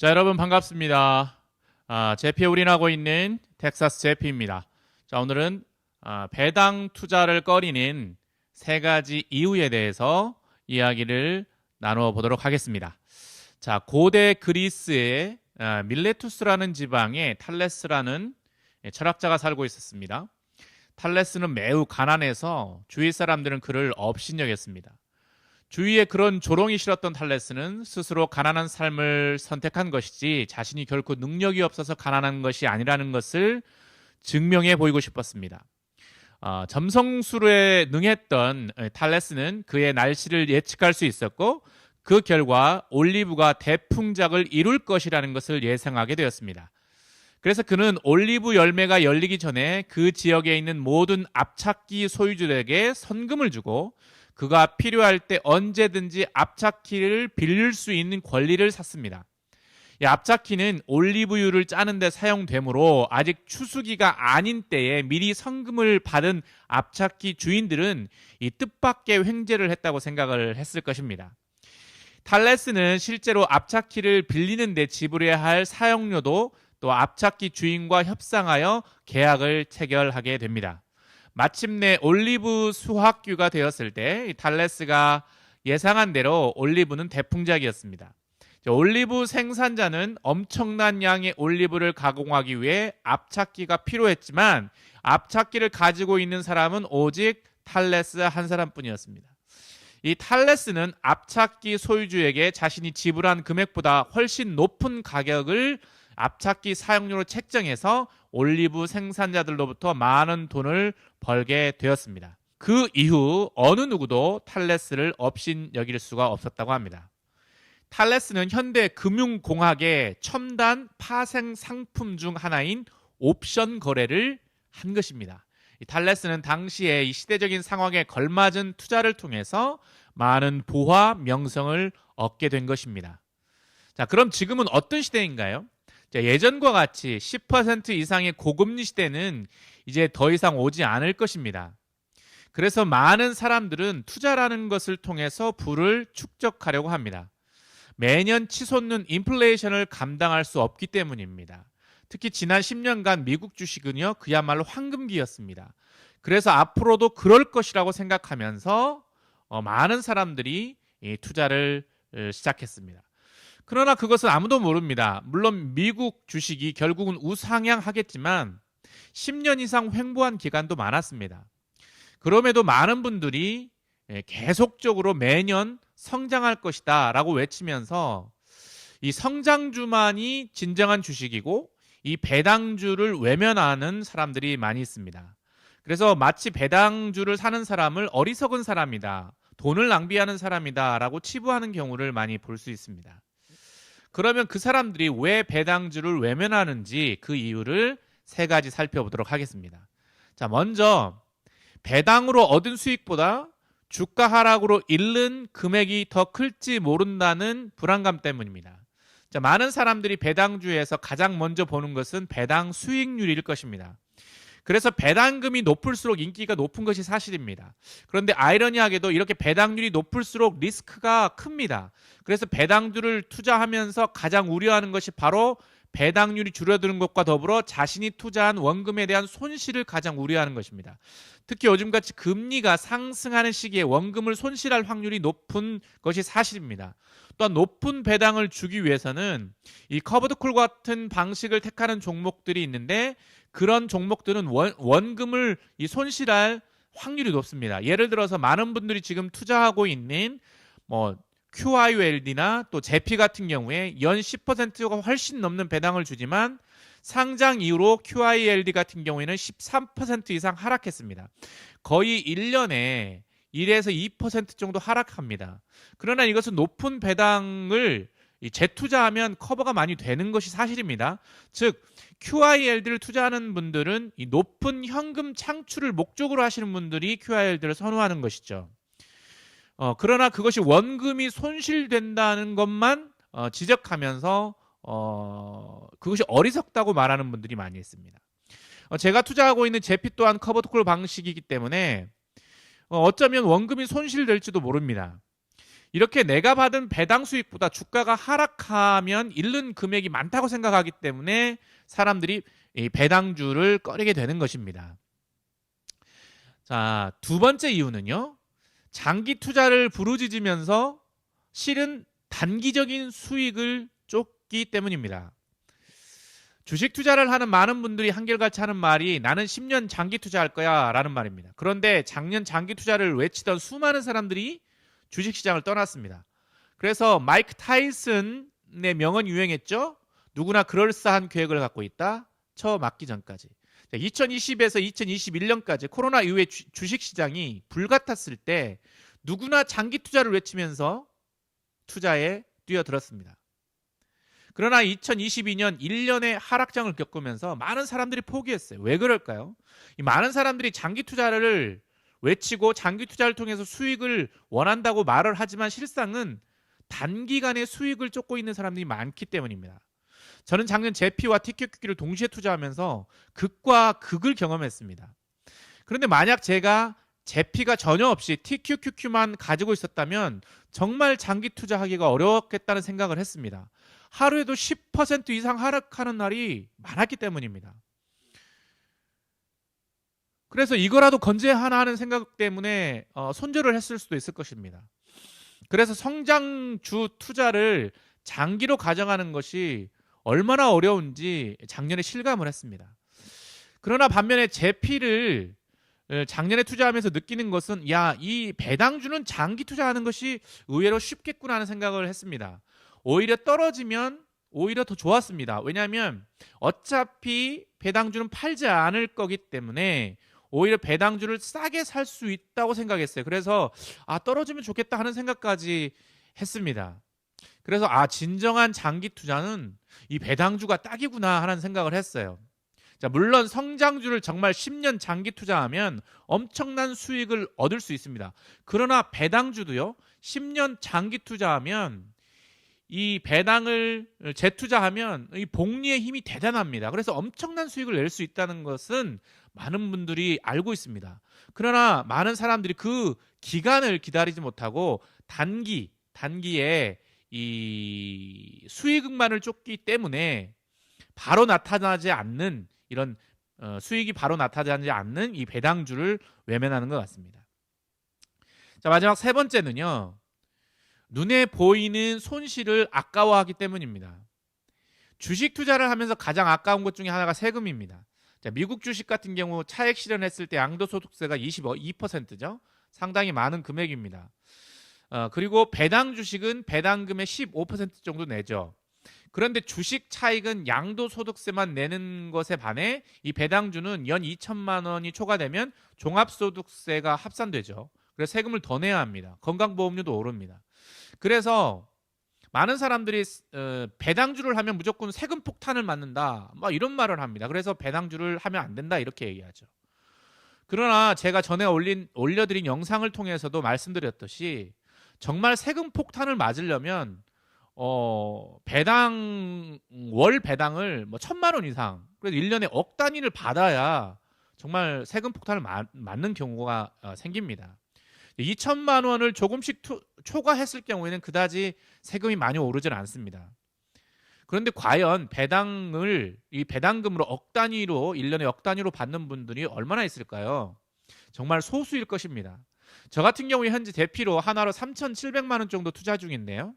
자, 여러분 반갑습니다. 제피에 올인하고 있는 텍사스 제피입니다. 자, 오늘은 배당 투자를 꺼리는 세 가지 이유에 대해서 이야기를 나누어 보도록 하겠습니다. 자, 고대 그리스의 밀레투스라는 지방에 탈레스라는 철학자가 살고 있었습니다. 탈레스는 매우 가난해서 주위 사람들은 그를 업신여겼습니다. 주위에 그런 조롱이 싫었던 탈레스는 스스로 가난한 삶을 선택한 것이지 자신이 결코 능력이 없어서 가난한 것이 아니라는 것을 증명해 보이고 싶었습니다. 점성술에 능했던 탈레스는 그의 날씨를 예측할 수 있었고 그 결과 올리브가 대풍작을 이룰 것이라는 것을 예상하게 되었습니다. 그래서 그는 올리브 열매가 열리기 전에 그 지역에 있는 모든 앞찾기 소유주들에게 선금을 주고 그가 필요할 때 언제든지 앞찾기를 빌릴 수 있는 권리를 샀습니다. 이 앞찾기는 올리브유를 짜는 데 사용되므로 아직 추수기가 아닌 때에 미리 선금을 받은 앞찾기 주인들은 이 뜻밖의 횡재를 했다고 생각을 했을 것입니다. 탈레스는 실제로 앞찾기를 빌리는 데 지불해야 할 사용료도 또 앞찾기 주인과 협상하여 계약을 체결하게 됩니다. 마침내 올리브 수확규가 되었을 때 탈레스가 예상한 대로 올리브는 대풍작이었습니다. 올리브 생산자는 엄청난 양의 올리브를 가공하기 위해 앞찾기가 필요했지만 앞찾기를 가지고 있는 사람은 오직 탈레스 한 사람뿐이었습니다. 이 탈레스는 앞찾기 소유주에게 자신이 지불한 금액보다 훨씬 높은 가격을 앞찾기 사용료로 책정해서 올리브 생산자들로부터 많은 돈을 벌게 되었습니다. 그 이후 어느 누구도 탈레스를 업신여길 수가 없었다고 합니다. 탈레스는 현대 금융공학의 첨단 파생 상품 중 하나인 옵션 거래를 한 것입니다. 이 탈레스는 당시에 이 시대적인 상황에 걸맞은 투자를 통해서 많은 부와 명성을 얻게 된 것입니다. 자, 그럼 지금은 어떤 시대인가요? 자, 예전과 같이 10% 이상의 고금리 시대는 이제 더 이상 오지 않을 것입니다. 그래서 많은 사람들은 투자라는 것을 통해서 부를 축적하려고 합니다. 매년 치솟는 인플레이션을 감당할 수 없기 때문입니다. 특히 지난 10년간 미국 주식은요, 그야말로 황금기였습니다. 그래서 앞으로도 그럴 것이라고 생각하면서 많은 사람들이 이 투자를 시작했습니다. 그러나 그것은 아무도 모릅니다. 물론 미국 주식이 결국은 우상향하겠지만 10년 이상 횡보한 기간도 많았습니다. 그럼에도 많은 분들이 계속적으로 매년 성장할 것이다 라고 외치면서 이 성장주만이 진정한 주식이고 이 배당주를 외면하는 사람들이 많이 있습니다. 그래서 마치 배당주를 사는 사람을 어리석은 사람이다, 돈을 낭비하는 사람이다 라고 치부하는 경우를 많이 볼 수 있습니다. 그러면 그 사람들이 왜 배당주를 외면하는지 그 이유를 세 가지 살펴보도록 하겠습니다. 자, 먼저 배당으로 얻은 수익보다 주가 하락으로 잃는 금액이 더 클지 모른다는 불안감 때문입니다. 자, 많은 사람들이 배당주에서 가장 먼저 보는 것은 배당 수익률일 것입니다. 그래서 배당금이 높을수록 인기가 높은 것이 사실입니다. 그런데 아이러니하게도 이렇게 배당률이 높을수록 리스크가 큽니다. 그래서 배당주를 투자하면서 가장 우려하는 것이 바로 배당률이 줄어드는 것과 더불어 자신이 투자한 원금에 대한 손실을 가장 우려하는 것입니다. 특히 요즘같이 금리가 상승하는 시기에 원금을 손실할 확률이 높은 것이 사실입니다. 또한 높은 배당을 주기 위해서는 이 커버드콜 같은 방식을 택하는 종목들이 있는데 그런 종목들은 원금을 손실할 확률이 높습니다. 예를 들어서 많은 분들이 지금 투자하고 있는 QIULD나 또 제피 같은 경우에 연 10%가 훨씬 넘는 배당을 주지만 상장 이후로 QILD 같은 경우에는 13% 이상 하락했습니다. 거의 1년에 1에서 2% 정도 하락합니다. 그러나 이것은 높은 배당을 재투자하면 커버가 많이 되는 것이 사실입니다. 즉 QILD를 투자하는 분들은 이 높은 현금 창출을 목적으로 하시는 분들이 QILD를 선호하는 것이죠. 그러나 그것이 원금이 손실된다는 것만 지적하면서 그것이 어리석다고 말하는 분들이 많이 있습니다. 제가 투자하고 있는 제피 또한 커버드콜 방식이기 때문에 어쩌면 원금이 손실될지도 모릅니다. 이렇게 내가 받은 배당 수익보다 주가가 하락하면 잃는 금액이 많다고 생각하기 때문에 사람들이 이 배당주를 꺼리게 되는 것입니다. 자, 두 번째 이유는요. 장기 투자를 부르짖으면서 실은 단기적인 수익을 쫓기 때문입니다. 주식 투자를 하는 많은 분들이 한결같이 하는 말이 나는 10년 장기 투자할 거야 라는 말입니다. 그런데 작년 장기 투자를 외치던 수많은 사람들이 주식시장을 떠났습니다. 그래서 마이크 타이슨의 명언이 유행했죠. 누구나 그럴싸한 계획을 갖고 있다. 처 맞기 전까지. 2020에서 2021년까지 코로나 이후에 주식시장이 불같았을 때 누구나 장기 투자를 외치면서 투자에 뛰어들었습니다. 그러나 2022년 1년의 하락장을 겪으면서 많은 사람들이 포기했어요. 왜 그럴까요? 이 많은 사람들이 장기 투자를 외치고 장기 투자를 통해서 수익을 원한다고 말을 하지만 실상은 단기간의 수익을 쫓고 있는 사람들이 많기 때문입니다. 저는 작년 제피와 TQQQ를 동시에 투자하면서 극과 극을 경험했습니다. 그런데 만약 제가 제피가 전혀 없이 TQQQ만 가지고 있었다면 정말 장기 투자하기가 어렵겠다는 생각을 했습니다. 하루에도 10% 이상 하락하는 날이 많았기 때문입니다. 그래서 이거라도 건재하나 하는 생각 때문에 손절을 했을 수도 있을 것입니다. 그래서 성장주 투자를 장기로 가져가는 것이 얼마나 어려운지 작년에 실감을 했습니다. 그러나 반면에 제피를 작년에 투자하면서 느끼는 것은 이 배당주는 장기 투자하는 것이 의외로 쉽겠구나 하는 생각을 했습니다. 오히려 떨어지면 오히려 더 좋았습니다. 왜냐하면 어차피 배당주는 팔지 않을 거기 때문에 오히려 배당주를 싸게 살 수 있다고 생각했어요. 그래서 떨어지면 좋겠다 하는 생각까지 했습니다. 그래서 진정한 장기 투자는 이 배당주가 딱이구나 하는 생각을 했어요. 자, 물론 성장주를 정말 10년 장기 투자하면 엄청난 수익을 얻을 수 있습니다. 그러나 배당주도요. 10년 장기 투자하면 이 배당을 재투자하면 이 복리의 힘이 대단합니다. 그래서 엄청난 수익을 낼 수 있다는 것은 많은 분들이 알고 있습니다. 그러나 많은 사람들이 그 기간을 기다리지 못하고 단기에 이 수익만을 쫓기 때문에 바로 나타나지 않는 이런 수익이 바로 나타나지 않는 이 배당주를 외면하는 것 같습니다. 자, 마지막 세 번째는요. 눈에 보이는 손실을 아까워하기 때문입니다. 주식 투자를 하면서 가장 아까운 것 중에 하나가 세금입니다. 자, 미국 주식 같은 경우 차액 실현했을 때 양도소득세가 22%죠. 상당히 많은 금액입니다. 그리고 배당 주식은 배당금의 15% 정도 내죠. 그런데 주식 차익은 양도소득세만 내는 것에 반해 이 배당주는 연 2천만 원이 초과되면 종합소득세가 합산되죠. 그래서 세금을 더 내야 합니다. 건강보험료도 오릅니다. 그래서 많은 사람들이 배당주를 하면 무조건 세금 폭탄을 맞는다 이런 말을 합니다. 그래서 배당주를 하면 안 된다 이렇게 얘기하죠. 그러나 제가 전에 올려드린 영상을 통해서도 말씀드렸듯이 정말 세금 폭탄을 맞으려면 월 배당을 1,000만 원 이상, 그래서 1년에 억 단위를 받아야 정말 세금 폭탄을 맞는 경우가 생깁니다. 2천만 원을 조금씩 초과했을 경우에는 그다지 세금이 많이 오르질 않습니다. 그런데 과연 이 배당금으로 억 단위로 1년에 억 단위로 받는 분들이 얼마나 있을까요? 정말 소수일 것입니다. 저 같은 경우에 현재 대피로 하나로 3,700만 원 정도 투자 중인데요.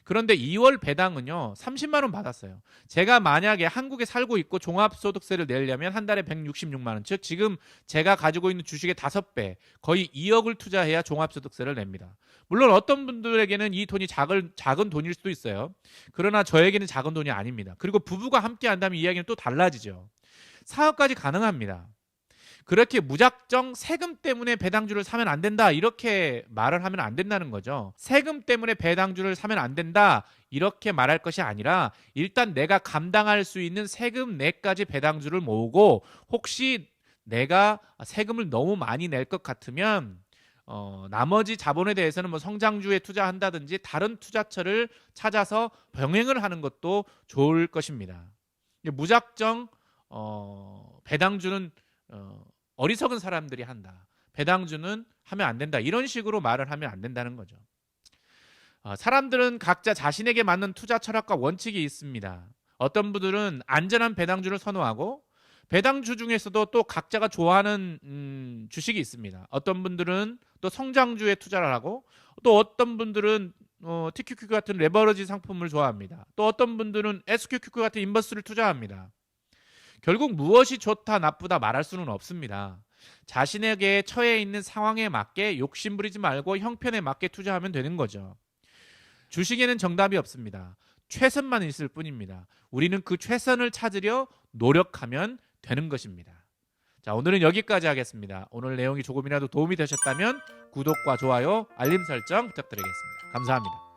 그런데 2월 배당은요 30만 원 받았어요. 제가 만약에 한국에 살고 있고 종합소득세를 내려면 한 달에 166만 원, 즉 지금 제가 가지고 있는 주식의 5배, 거의 2억을 투자해야 종합소득세를 냅니다. 물론 어떤 분들에게는 이 돈이 작은 돈일 수도 있어요. 그러나 저에게는 작은 돈이 아닙니다. 그리고 부부가 함께 한다면 이야기는 또 달라지죠. 사업까지 가능합니다. 그렇게 무작정 세금 때문에 배당주를 사면 안 된다 이렇게 말을 하면 안 된다는 거죠. 세금 때문에 배당주를 사면 안 된다 이렇게 말할 것이 아니라 일단 내가 감당할 수 있는 세금 내까지 배당주를 모으고 혹시 내가 세금을 너무 많이 낼 것 같으면 나머지 자본에 대해서는 성장주에 투자한다든지 다른 투자처를 찾아서 병행을 하는 것도 좋을 것입니다. 무작정 배당주는 어리석은 사람들이 한다. 배당주는 하면 안 된다. 이런 식으로 말을 하면 안 된다는 거죠. 사람들은 각자 자신에게 맞는 투자 철학과 원칙이 있습니다. 어떤 분들은 안전한 배당주를 선호하고 배당주 중에서도 또 각자가 좋아하는 주식이 있습니다. 어떤 분들은 또 성장주에 투자를 하고 또 어떤 분들은 TQQ 같은 레버리지 상품을 좋아합니다. 또 어떤 분들은 SQQQ 같은 인버스를 투자합니다. 결국 무엇이 좋다 나쁘다 말할 수는 없습니다. 자신에게 처해 있는 상황에 맞게 욕심부리지 말고 형편에 맞게 투자하면 되는 거죠. 주식에는 정답이 없습니다. 최선만 있을 뿐입니다. 우리는 그 최선을 찾으려 노력하면 되는 것입니다. 자, 오늘은 여기까지 하겠습니다. 오늘 내용이 조금이라도 도움이 되셨다면 구독과 좋아요, 알림 설정 부탁드리겠습니다. 감사합니다.